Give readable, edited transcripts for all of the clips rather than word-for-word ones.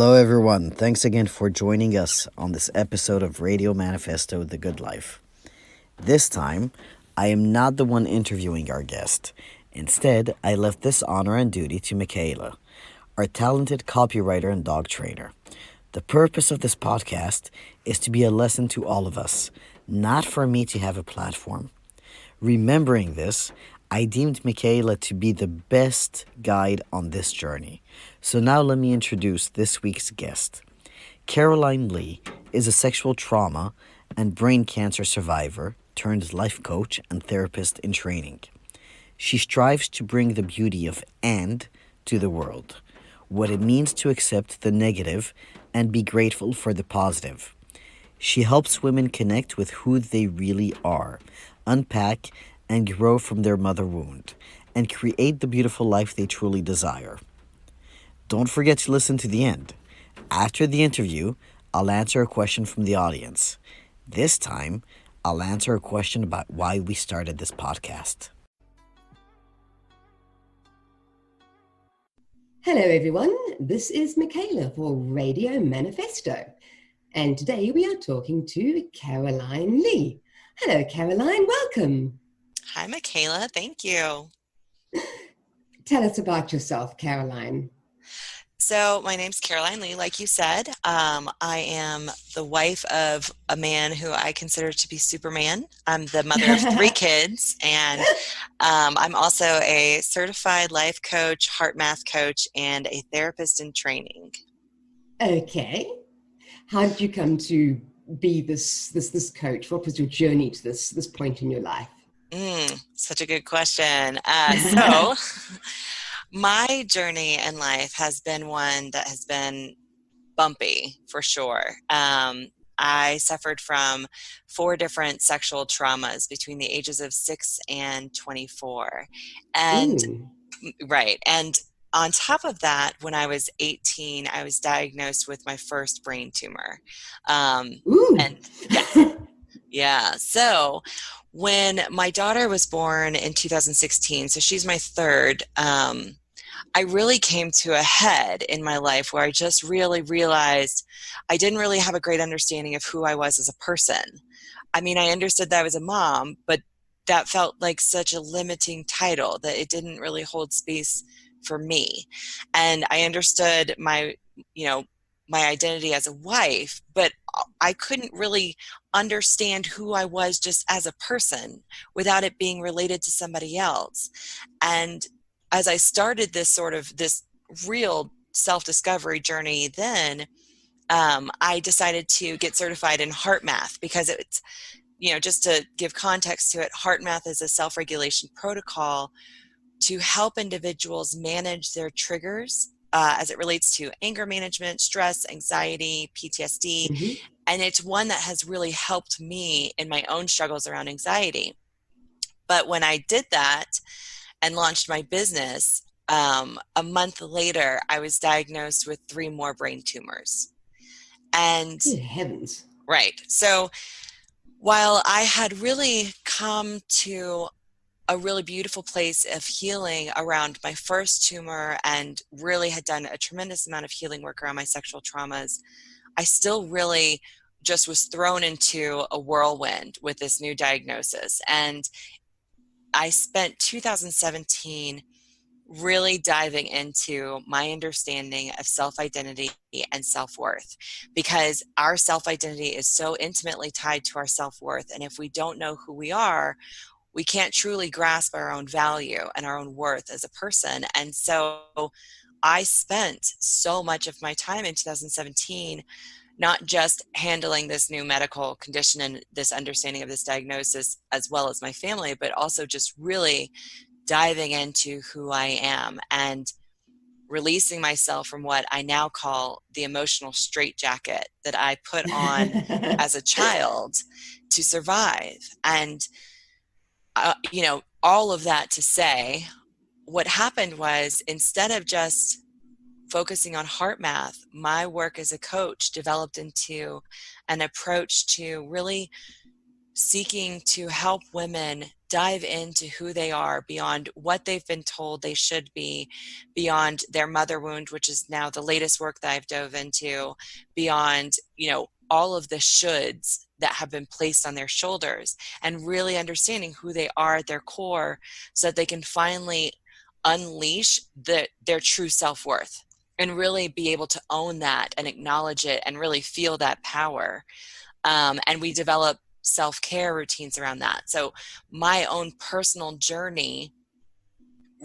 Hello, everyone. Thanks again for joining us on this episode of Radio Manifesto The Good Life. This time, I am not the one interviewing our guest. Instead, I left this honor and duty to Michaela, our talented copywriter and dog trainer. The purpose of this podcast is to be a lesson to all of us, not for me to have a platform. Remembering this, I deemed Michaela to be the best guide on this journey. So now let me introduce this week's guest. Caroline Lee is a sexual trauma and brain cancer survivor turned life coach and therapist in training. She strives to bring the beauty of "and" to the world, what it means to accept the negative and be grateful for the positive. She helps women connect with who they really are, unpack and grow from their mother wound, and create the beautiful life they truly desire. Don't forget to listen to the end. After the interview, I'll answer a question from the audience. This time, I'll answer a question about why we started this podcast. Hello everyone, this is Michaela for Radio Manifesto, and today we are talking to Caroline Lee. Hello Caroline, welcome. Hi, Michaela. Thank you. Tell us about yourself, Caroline. So my name's Caroline Lee, like you said. I am the wife of a man who I consider to be Superman. I'm the mother of 3 kids, and I'm also a certified life coach, heart math coach, and a therapist in training. Okay. How did you come to be this coach? What was your journey to this point in your life? Such a good question. So my journey in life has been one that has been bumpy, for sure. I suffered from 4 different sexual traumas between the ages of 6 and 24. And right. And on top of that, when I was 18, I was diagnosed with my first brain tumor. And yeah. So when my daughter was born in 2016, so she's my third, I really came to a head in my life where I just really realized I didn't really have a great understanding of who I was as a person. I mean, I understood that I was a mom, but that felt like such a limiting title that it didn't really hold space for me. And I understood my identity as a wife, but I couldn't really understand who I was just as a person without it being related to somebody else. And as I started this real self-discovery journey, then I decided to get certified in heart math because it's, just to give context to it, heart math is a self-regulation protocol to help individuals manage their triggers as it relates to anger management, stress, anxiety, PTSD. Mm-hmm. And it's one that has really helped me in my own struggles around anxiety. But when I did that and launched my business, a month later, I was diagnosed with 3 more brain tumors. And good heavens. Right. So while I had really come to a really beautiful place of healing around my first tumor and really had done a tremendous amount of healing work around my sexual traumas, I still really just was thrown into a whirlwind with this new diagnosis. And I spent 2017 really diving into my understanding of self-identity and self-worth, because our self-identity is so intimately tied to our self-worth. And if we don't know who we are, we can't truly grasp our own value and our own worth as a person. And so I spent so much of my time in 2017 not just handling this new medical condition and this understanding of this diagnosis as well as my family, but also just really diving into who I am and releasing myself from what I now call the emotional straitjacket that I put on as a child to survive. And all of that to say, what happened was, instead of just focusing on heart math, my work as a coach developed into an approach to really seeking to help women dive into who they are beyond what they've been told they should be, beyond their mother wound, which is now the latest work that I've dove into, beyond, all of the shoulds that have been placed on their shoulders, and really understanding who they are at their core so that they can finally unleash their true self-worth and really be able to own that and acknowledge it and really feel that power. And we develop self-care routines around that. So my own personal journey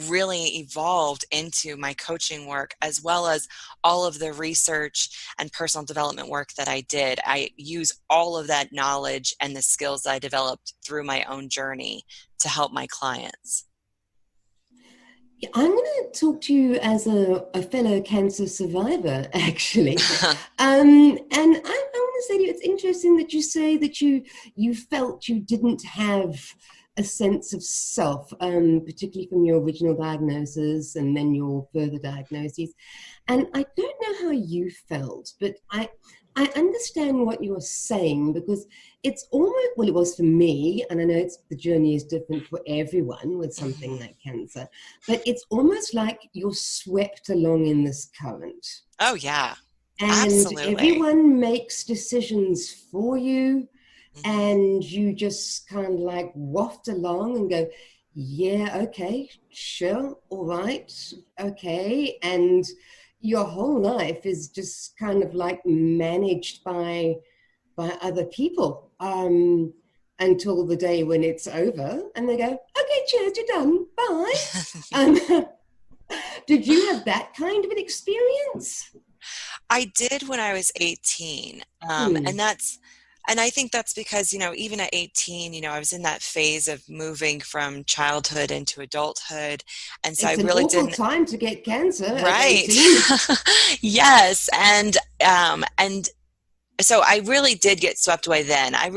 really evolved into my coaching work, as well as all of the research and personal development work that I did. I use all of that knowledge and the skills that I developed through my own journey to help my clients. I'm going to talk to you as a fellow cancer survivor, actually. And I want to say to you, it's interesting that you say that you felt you didn't have a sense of self, particularly from your original diagnosis and then your further diagnoses. And I don't know how you felt, but I understand what you're saying, because it's almost, well, it was for me, and I know the journey is different for everyone with something like cancer, but it's almost like you're swept along in this current. Oh, yeah. And absolutely. Everyone makes decisions for you, and you just kind of like waft along and go, yeah, okay, sure, all right, okay. And your whole life is just kind of like managed by other people until the day when it's over and they go, okay, cheers, you're done, bye. Did you have that kind of an experience? I did when I was 18. And I think that's because, even at 18, I was in that phase of moving from childhood into adulthood. And so it's I really an awful didn't. time to get cancer. Right. Yes. And so I really did get swept away then. I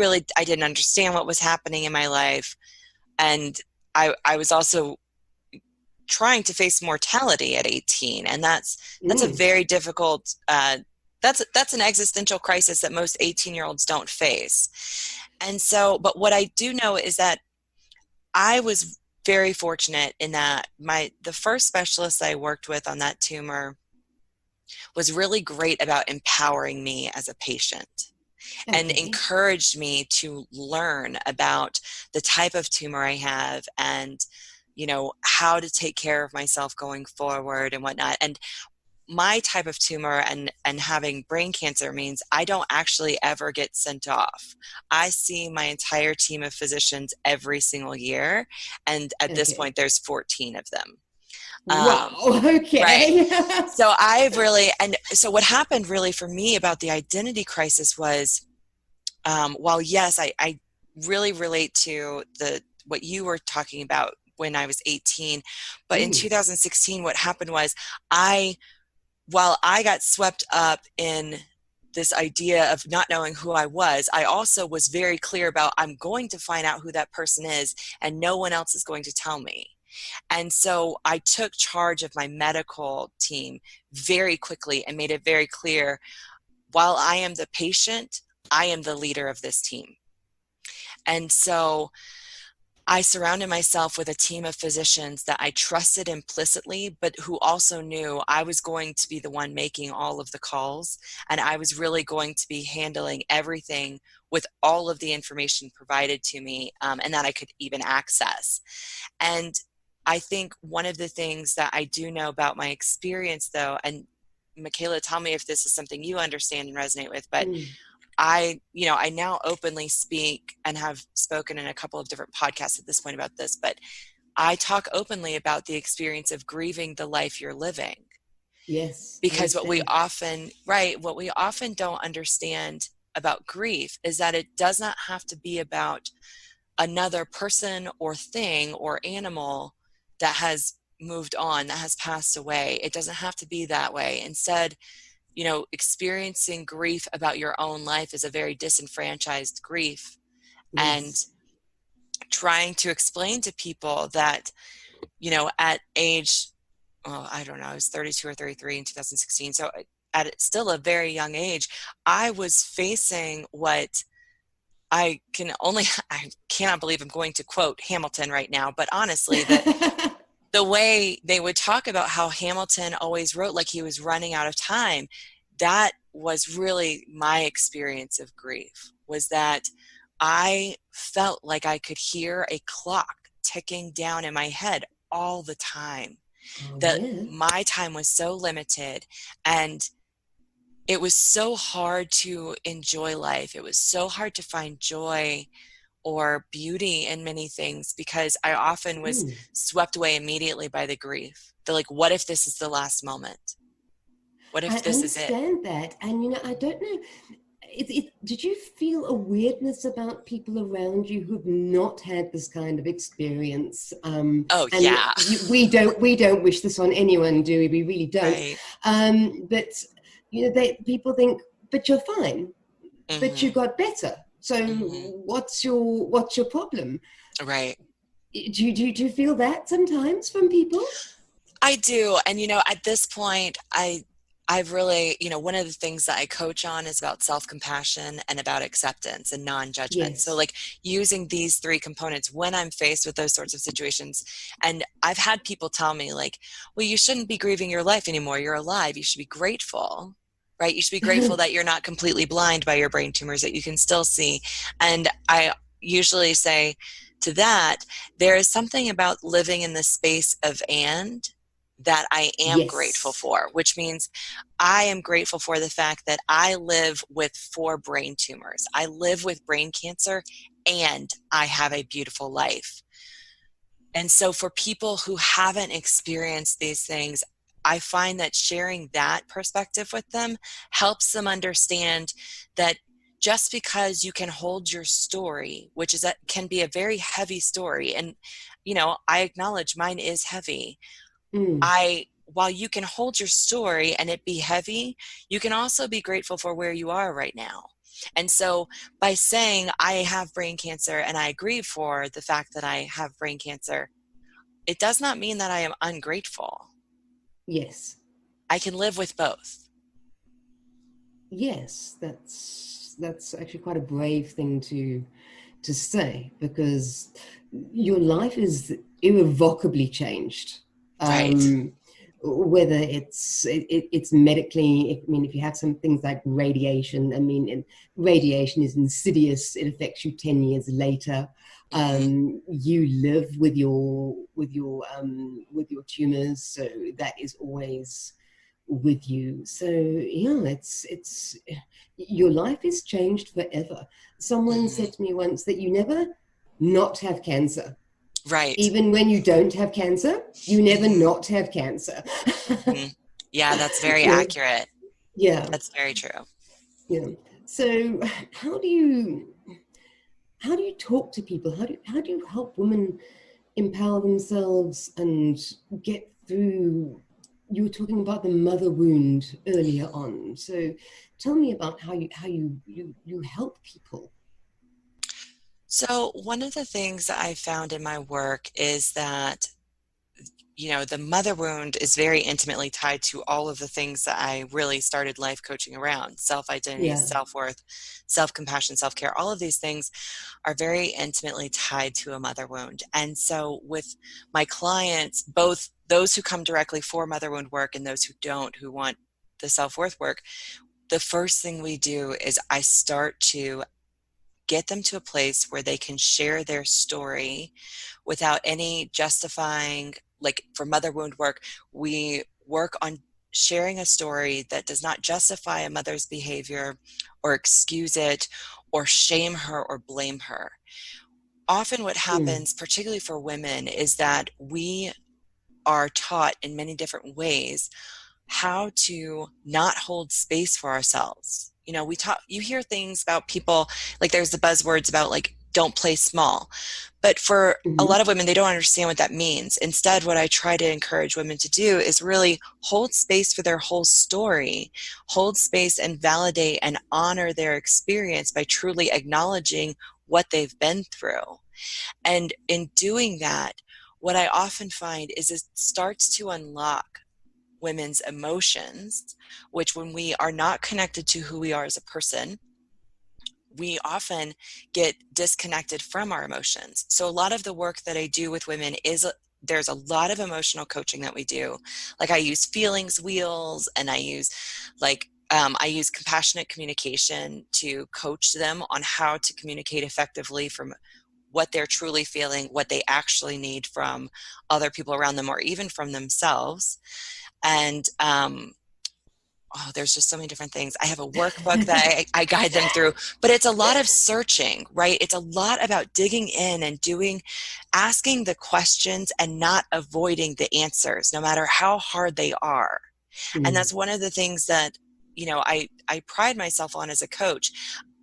didn't understand what was happening in my life. And I was also trying to face mortality at 18. And that's a very difficult, that's an existential crisis that most 18-year-olds don't face. And so, but what I do know is that I was very fortunate in that the first specialist I worked with on that tumor was really great about empowering me as a patient and encouraged me to learn about the type of tumor I have and, how to take care of myself going forward and whatnot. And my type of tumor and having brain cancer means I don't actually ever get sent off. I see my entire team of physicians every single year. And at this point, there's 14 of them. Wow. Okay. Right. So so what happened really for me about the identity crisis was, while yes, I really relate to what you were talking about when I was 18, but in 2016, what happened was while I got swept up in this idea of not knowing who I was, I also was very clear about I'm going to find out who that person is and no one else is going to tell me. And so I took charge of my medical team very quickly and made it very clear, while I am the patient, I am the leader of this team. And so I surrounded myself with a team of physicians that I trusted implicitly, but who also knew I was going to be the one making all of the calls, and I was really going to be handling everything with all of the information provided to me, and that I could even access. And I think one of the things that I do know about my experience, though, and Michaela, tell me if this is something you understand and resonate with, but I now openly speak and have spoken in a couple of different podcasts at this point about this, but I talk openly about the experience of grieving the life you're living. Yes. Because what we often don't understand about grief is that it does not have to be about another person or thing or animal that has moved on, that has passed away. It doesn't have to be that way. Instead, experiencing grief about your own life is a very disenfranchised grief. Yes. And trying to explain to people that, at age, I don't know, I was 32 or 33 in 2016. So at still a very young age, I was facing what I cannot believe I'm going to quote Hamilton right now, but honestly, the way they would talk about how Hamilton always wrote like he was running out of time, that was really my experience of grief, was that I felt like I could hear a clock ticking down in my head all the time. That my time was so limited, and it was so hard to enjoy life. It was so hard to find joy or beauty in many things, because I often was swept away immediately by the grief. They're like, what if this is the last moment? What if this is it? I understand that. And, I don't know, did you feel a weirdness about people around you who've not had this kind of experience? Yeah. We don't wish this on anyone, do we? We really don't. Right. But, people think, but you're fine, but you got better. So what's your problem? Right. Do you feel that sometimes from people? I do. And, at this point, I've really, one of the things that I coach on is about self-compassion and about acceptance and non-judgment. Yes. So like using these three components when I'm faced with those sorts of situations. And I've had people tell me like, well, you shouldn't be grieving your life anymore. You're alive. You should be grateful, right? You should be grateful that you're not completely blind by your brain tumors, that you can still see. And I usually say to that, there is something about living in the space of and that I am grateful for, which means I am grateful for the fact that I live with 4 brain tumors. I live with brain cancer, and I have a beautiful life. And so for people who haven't experienced these things, I find that sharing that perspective with them helps them understand that just because you can hold your story, which is can be a very heavy story, and I acknowledge mine is heavy. While you can hold your story and it be heavy, you can also be grateful for where you are right now. And so by saying I have brain cancer and I grieve for the fact that I have brain cancer, it does not mean that I am ungrateful. Yes. I can live with both. Yes, that's actually quite a brave thing to say, because your life is irrevocably changed. Right. Whether it's medically, if you have some things like radiation, radiation is insidious. It affects you 10 years later. You live with your tumors, so that is always with you. So it's your life is changed forever. Someone said to me once that you never not have cancer. Right. Even when you don't have cancer, you never not have cancer. Yeah, that's very accurate. Yeah. That's very true. Yeah. So how do you talk to people? How do you help women empower themselves and get through? You were talking about the mother wound earlier on. So tell me about how you help people. So one of the things that I found in my work is that, the mother wound is very intimately tied to all of the things that I really started life coaching around: self-identity, self-worth, self-compassion, self-care. All of these things are very intimately tied to a mother wound. And so with my clients, both those who come directly for mother wound work and those who don't, who want the self-worth work, the first thing we do is I start to get them to a place where they can share their story without any justifying. Like for mother wound work, we work on sharing a story that does not justify a mother's behavior or excuse it or shame her or blame her. Often what happens, particularly for women, is that we are taught in many different ways how to not hold space for ourselves. You hear things about people, like there's the buzzwords about like, don't play small. But for a lot of women, they don't understand what that means. Instead, what I try to encourage women to do is really hold space for their whole story, hold space and validate and honor their experience by truly acknowledging what they've been through. And in doing that, what I often find is it starts to unlock women's emotions, which when we are not connected to who we are as a person, we often get disconnected from our emotions. So a lot of the work that I do with women is there's a lot of emotional coaching that we do. Like I use feelings wheels, and I use compassionate communication to coach them on how to communicate effectively from what they're truly feeling, what they actually need from other people around them, or even from themselves. And there's just so many different things. I have a workbook that I guide them through, but it's a lot of searching, right? It's a lot about digging in and asking the questions and not avoiding the answers, no matter how hard they are. And that's one of the things that, I pride myself on as a coach.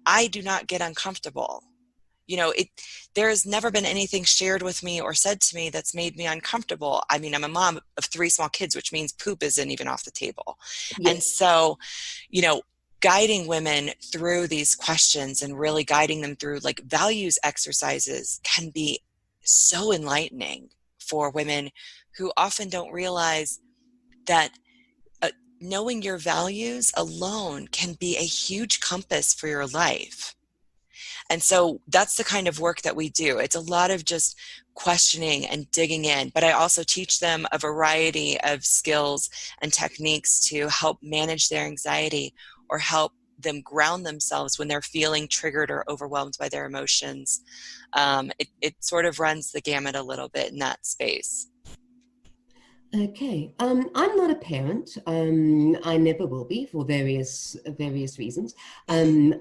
I do not get uncomfortable. There has never been anything shared with me or said to me that's made me uncomfortable. I mean, I'm a mom of 3 small kids, which means poop isn't even off the table. Yes. And so, guiding women through these questions and really guiding them through like values exercises can be so enlightening for women who often don't realize that knowing your values alone can be a huge compass for your life. And so that's the kind of work that we do. It's a lot of just questioning and digging in, but I also teach them a variety of skills and techniques to help manage their anxiety or help them ground themselves when they're feeling triggered or overwhelmed by their emotions. It sort of runs the gamut a little bit in that space. Okay. I'm not a parent. I never will be for various reasons. I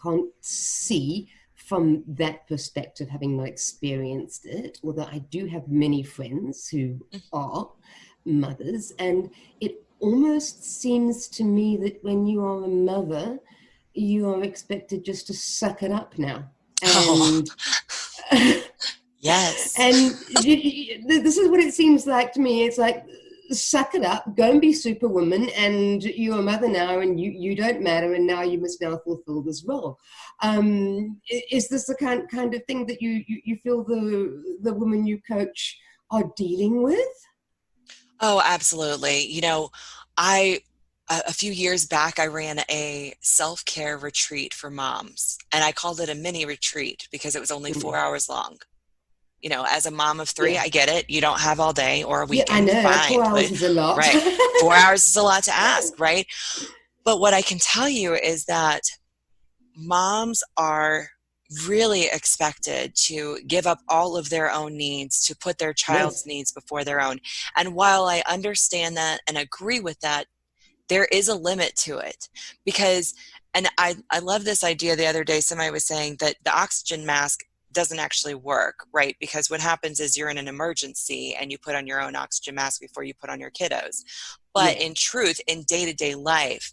can't see from that perspective, having not experienced it, although I do have many friends who are mothers, and it almost seems to me that when you are a mother, you are expected just to suck it up now. And yes. And this is what it seems like to me. It's like, suck it up, go and be Superwoman, and you're a mother now, and you don't matter, and now you must now fulfill this role. Is this the kind of thing that you feel the women you coach are dealing with? Oh, absolutely. A few years back, I ran a self-care retreat for moms, and I called it a mini retreat because it was only 4 hours long. As a mom of 3, I get it. You don't have all day or a weekend. Yeah, I know. Fine, 4 hours is a lot. Right. 4 hours is a lot to ask, right? But what I can tell you is that moms are really expected to give up all of their own needs to put their child's needs before their own. And while I understand that and agree with that, there is a limit to it because, and I love this idea. The other day, somebody was saying that the oxygen mask doesn't actually work, right? Because what happens is you're in an emergency and you put on your own oxygen mask before you put on your kiddos. But in truth, in day-to-day life,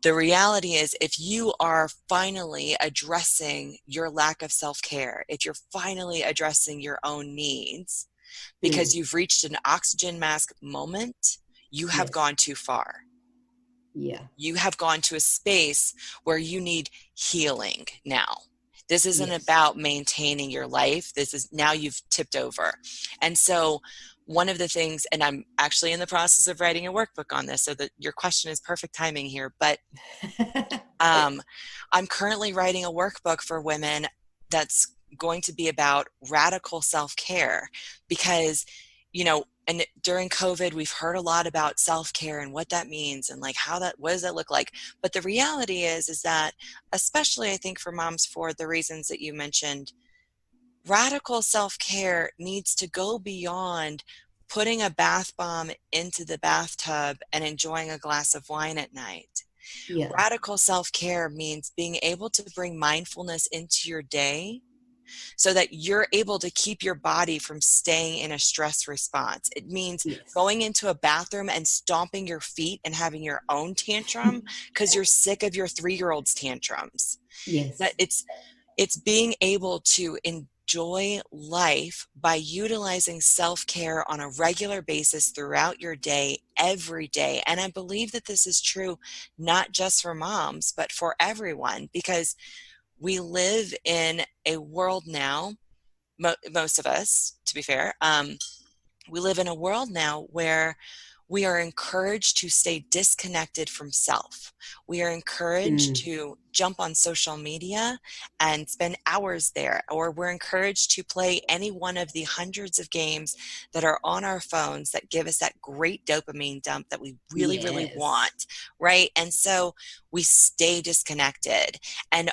the reality is if you are finally addressing your lack of self-care, if you're finally addressing your own needs, because you've reached an oxygen mask moment, you have gone too far. Yeah. You have gone to a space where you need healing now. This isn't about maintaining your life. This is now you've tipped over. And so one of the things, and I'm actually in the process of writing a workbook on this, so that your question is perfect timing here, but I'm currently writing a workbook for women that's going to be about radical self-care because, and during COVID, we've heard a lot about self-care and what that means and like what does that look like? But the reality is that, especially I think for moms, for the reasons that you mentioned, radical self-care needs to go beyond putting a bath bomb into the bathtub and enjoying a glass of wine at night. Yeah. Radical self-care means being able to bring mindfulness into your day so that you're able to keep your body from staying in a stress response. It means going into a bathroom and stomping your feet and having your own tantrum because you're sick of your 3-year-old's tantrums. Yes. That it's being able to enjoy life by utilizing self-care on a regular basis throughout your day, every day. And I believe that this is true not just for moms, but for everyone, because we live in a world now, most of us, to be fair, we live in a world now where we are encouraged to stay disconnected from self. We are encouraged to jump on social media and spend hours there, or we're encouraged to play any one of the hundreds of games that are on our phones that give us that great dopamine dump that we really, really want, right? And so we stay disconnected. And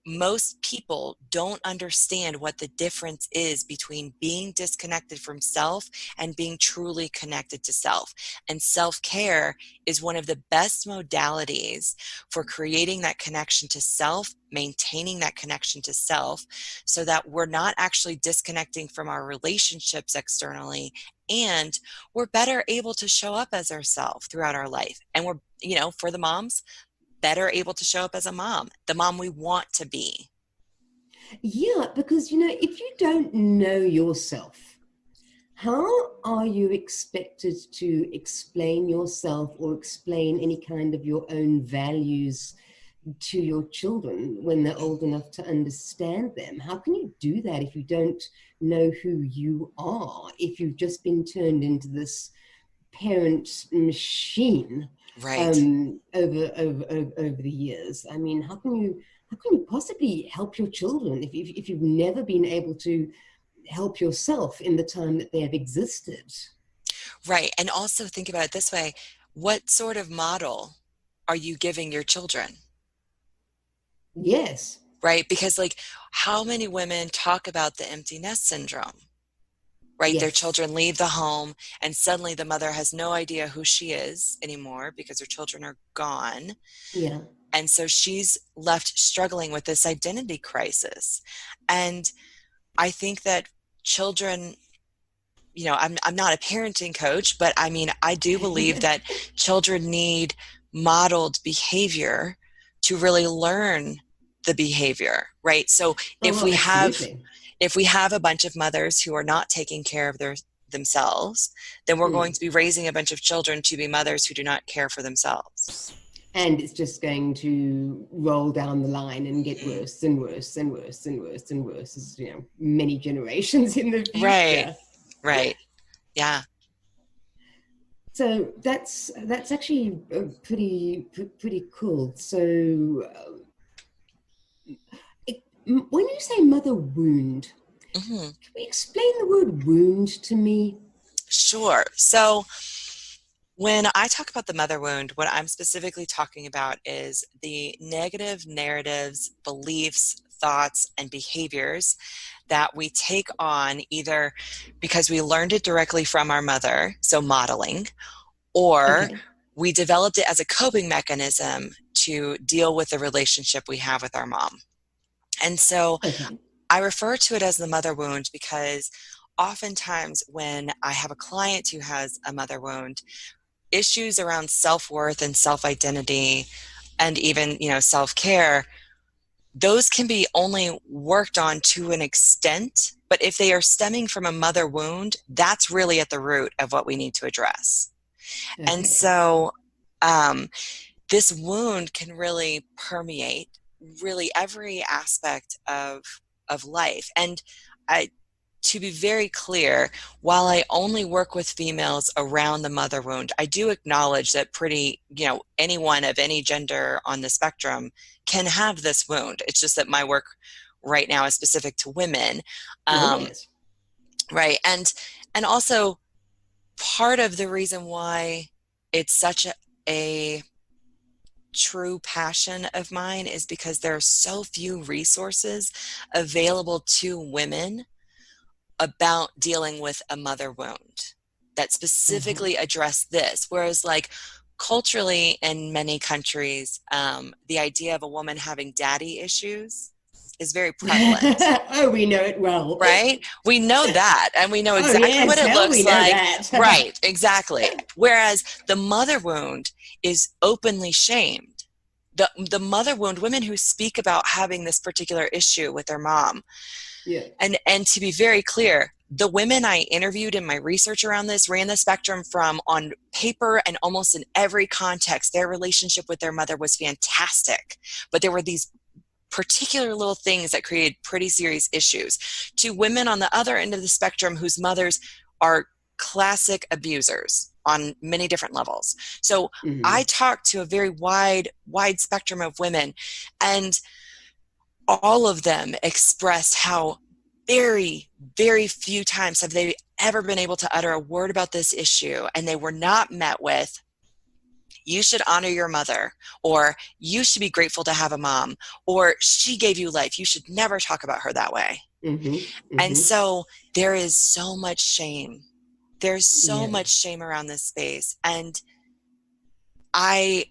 most people don't understand what the difference is between being disconnected from self and being truly connected to self. And self-care is one of the best modalities for creating that connection to self, maintaining that connection to self, so that we're not actually disconnecting from our relationships externally, and we're better able to show up as ourselves throughout our life. And we're, for the moms, better able to show up as a mom, the mom we want to be. Yeah, because, if you don't know yourself, how are you expected to explain yourself or explain any kind of your own values to your children when they're old enough to understand them? How can you do that if you don't know who you are, if you've just been turned into this parent machine? Right. Over the years? I mean, how can you possibly help your children if you've never been able to help yourself in the time that they have existed? Right. And also think about it this way: what sort of model are you giving your children? Yes. Right. Because how many women talk about the empty nest syndrome? Right? Yes. Their children leave the home and suddenly the mother has no idea who she is anymore because her children are gone. Yeah. And so she's left struggling with this identity crisis. And I think that children, I'm not a parenting coach, but I do believe that children need modeled behavior to really learn the behavior, right? So if we have a bunch of mothers who are not taking care of themselves, then we're going to be raising a bunch of children to be mothers who do not care for themselves. And it's just going to roll down the line and get worse and worse and worse and worse and worse as, many generations in the future. Right. Yeah. So that's actually pretty cool. So when you say mother wound, can we explain the word wound to me? Sure. So when I talk about the mother wound, what I'm specifically talking about is the negative narratives, beliefs, thoughts, and behaviors that we take on either because we learned it directly from our mother, so modeling, or we developed it as a coping mechanism to deal with the relationship we have with our mom. And so I refer to it as the mother wound because oftentimes when I have a client who has a mother wound, issues around self-worth and self-identity and even, self-care, those can be only worked on to an extent. But if they are stemming from a mother wound, that's really at the root of what we need to address. And so this wound can really permeate really every aspect of life. And to be very clear, while I only work with females around the mother wound, I do acknowledge that anyone of any gender on the spectrum can have this wound. It's just that my work right now is specific to women. Right. And also part of the reason why it's such a true passion of mine is because there are so few resources available to women about dealing with a mother wound that specifically address this. Whereas culturally in many countries, the idea of a woman having daddy issues is very prevalent. Oh, we know it well. Right? We know that, and we know exactly what it looks like. Right, exactly. Whereas the mother wound is openly shamed. The mother wound, women who speak about having this particular issue with their mom. Yeah. And to be very clear, the women I interviewed in my research around this ran the spectrum from, on paper and almost in every context, their relationship with their mother was fantastic. But there were these particular little things that created pretty serious issues, to women on the other end of the spectrum whose mothers are classic abusers. on many different levels. So Mm-hmm. I talk to a very wide spectrum of women, and all of them express how very, very few times have they ever been able to utter a word about this issue and they were not met with, you should honor your mother, or you should be grateful to have a mom, or she gave you life, you should never talk about her that way. Mm-hmm. Mm-hmm. And so there is so much shame. There's so Yeah. much shame around this space. And I,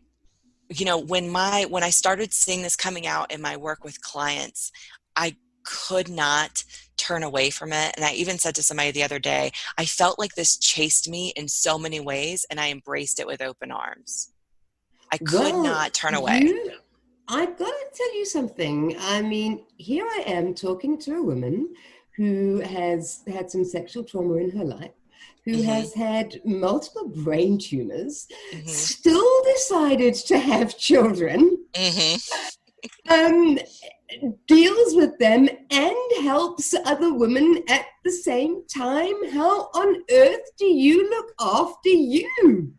when I started seeing this coming out in my work with clients, I could not turn away from it. And I even said to somebody the other day, I felt like this chased me in so many ways, and I embraced it with open arms. I could not turn away. I've got to tell you something. I mean, here I am talking to a woman who has had some sexual trauma in her life, who Mm-hmm. has had multiple brain tumors, Mm-hmm. still decided to have children, Mm-hmm. deals with them and helps other women at the same time. How on earth do you look after you?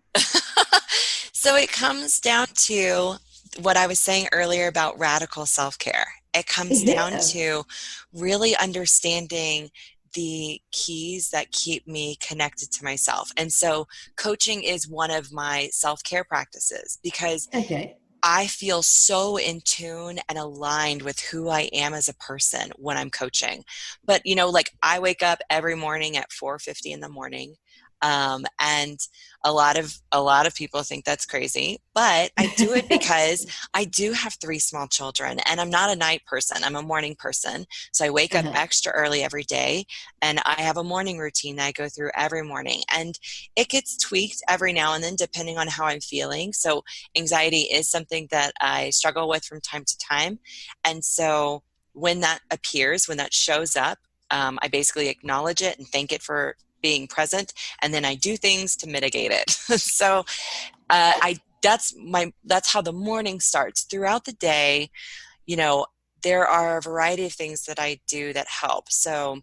So it comes down to what I was saying earlier about radical self-care. It comes down to really understanding the keys that keep me connected to myself. And so coaching is one of my self-care practices, because I feel so in tune and aligned with who I am as a person when I'm coaching. But, I wake up every morning at 4:50 in the morning. And a lot of people think that's crazy, but I do it because I do have 3 small children, and I'm not a night person. I'm a morning person. So I wake up extra early every day, and I have a morning routine that I go through every morning, and it gets tweaked every now and then depending on how I'm feeling. So anxiety is something that I struggle with from time to time. And so when that appears, when that shows up, I basically acknowledge it and thank it for being present, and then I do things to mitigate it. So that's how the morning starts. Throughout the day, there are a variety of things that I do that help. So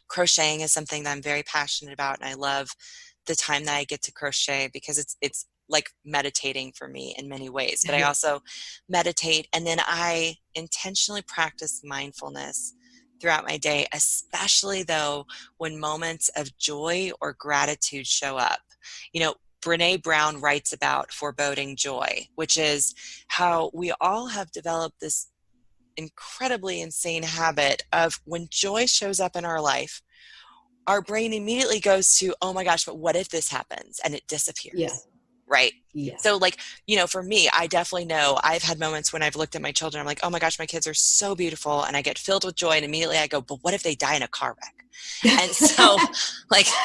crocheting is something that I'm very passionate about, and I love the time that I get to crochet because it's like meditating for me in many ways. But I also meditate, and then I intentionally practice mindfulness throughout my day, especially though when moments of joy or gratitude show up. Brene Brown writes about foreboding joy, which is how we all have developed this incredibly insane habit of when joy shows up in our life, our brain immediately goes to, oh my gosh, but what if this happens? And it disappears. Yeah. Right? Yeah. So for me, I definitely know I've had moments when I've looked at my children, I'm like, oh my gosh, my kids are so beautiful. And I get filled with joy, and immediately I go, but what if they die in a car wreck? And so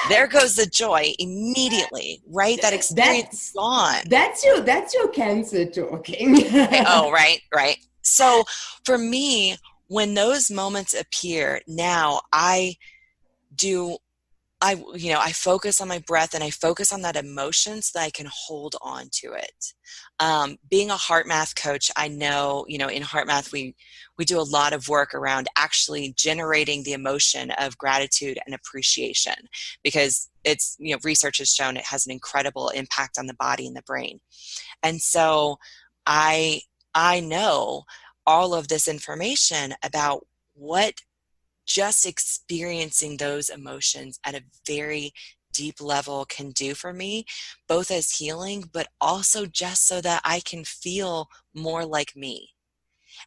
there goes the joy immediately, right? That experience is gone. That's your cancer talking. Oh, right. So for me, when those moments appear, now I focus on my breath, and I focus on that emotion so that I can hold on to it. Being a heart math coach, I know, in heart math, we do a lot of work around actually generating the emotion of gratitude and appreciation, because it's, research has shown it has an incredible impact on the body and the brain. And so I know all of this information about what just experiencing those emotions at a very deep level can do for me, both as healing, but also just so that I can feel more like me.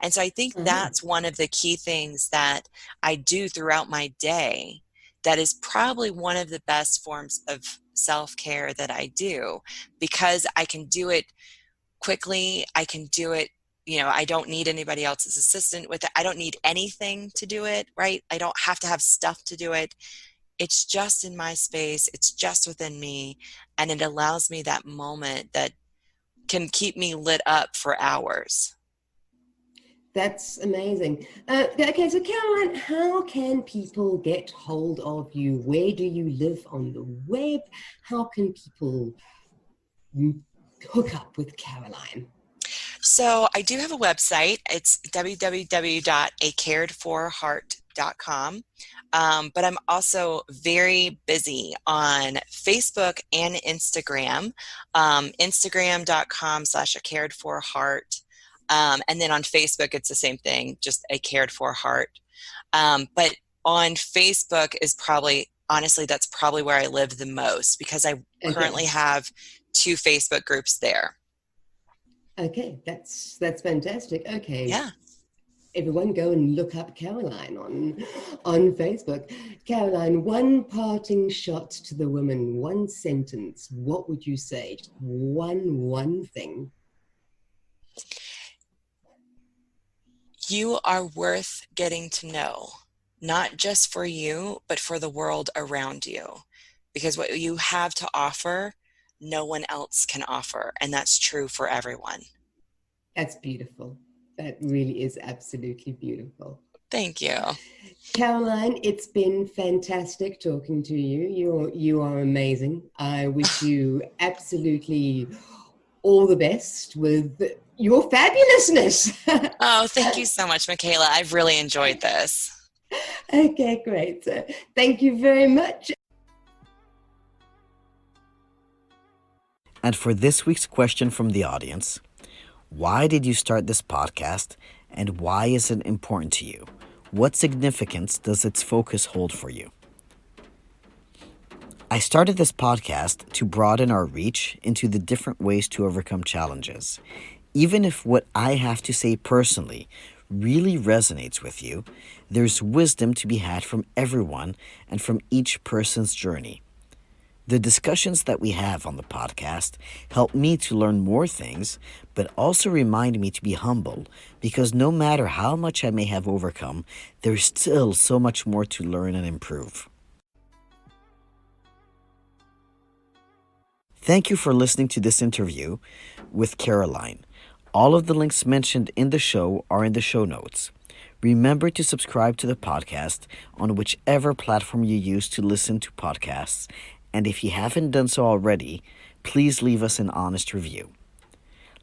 And so I think that's one of the key things that I do throughout my day that is probably one of the best forms of self-care that I do, because I can do it quickly. I can do it, I don't need anybody else's assistance with it. I don't need anything to do it, right? I don't have to have stuff to do it. It's just in my space. It's just within me. And it allows me that moment that can keep me lit up for hours. That's amazing. Okay, so Caroline, how can people get hold of you? Where do you live on the web? How can people hook up with Caroline? So I do have a website. It's www.acaredforheart.com. But I'm also very busy on Facebook and Instagram. Instagram.com/acaredforheart. And then on Facebook, it's the same thing, just a cared for heart. But on Facebook is probably, honestly, that's probably where I live the most, because I currently have 2 Facebook groups there. Okay, that's fantastic. Okay. Yeah. Everyone go and look up Caroline on Facebook. Caroline, one parting shot to the women, one sentence. What would you say? Just one thing. You are worth getting to know, not just for you, but for the world around you. Because what you have to offer, no one else can offer. And that's true for everyone. That's beautiful. That really is absolutely beautiful. Thank you. Caroline, it's been fantastic talking to you. You are amazing. I wish you absolutely all the best with your fabulousness. Oh, thank you so much, Michaela. I've really enjoyed this. Okay, great. Thank you very much. And for this week's question from the audience, why did you start this podcast, and why is it important to you? What significance does its focus hold for you? I started this podcast to broaden our reach into the different ways to overcome challenges. Even if what I have to say personally really resonates with you, there's wisdom to be had from everyone and from each person's journey. The discussions that we have on the podcast help me to learn more things, but also remind me to be humble, because no matter how much I may have overcome, there's still so much more to learn and improve. Thank you for listening to this interview with Caroline. All of the links mentioned in the show are in the show notes. Remember to subscribe to the podcast on whichever platform you use to listen to podcasts. And if you haven't done so already, please leave us an honest review.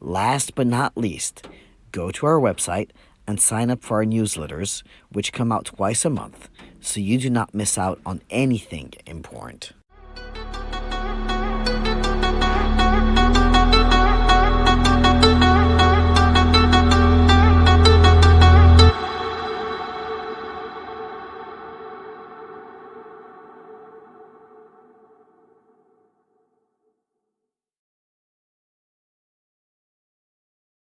Last but not least, go to our website and sign up for our newsletters, which come out twice a month, so you do not miss out on anything important.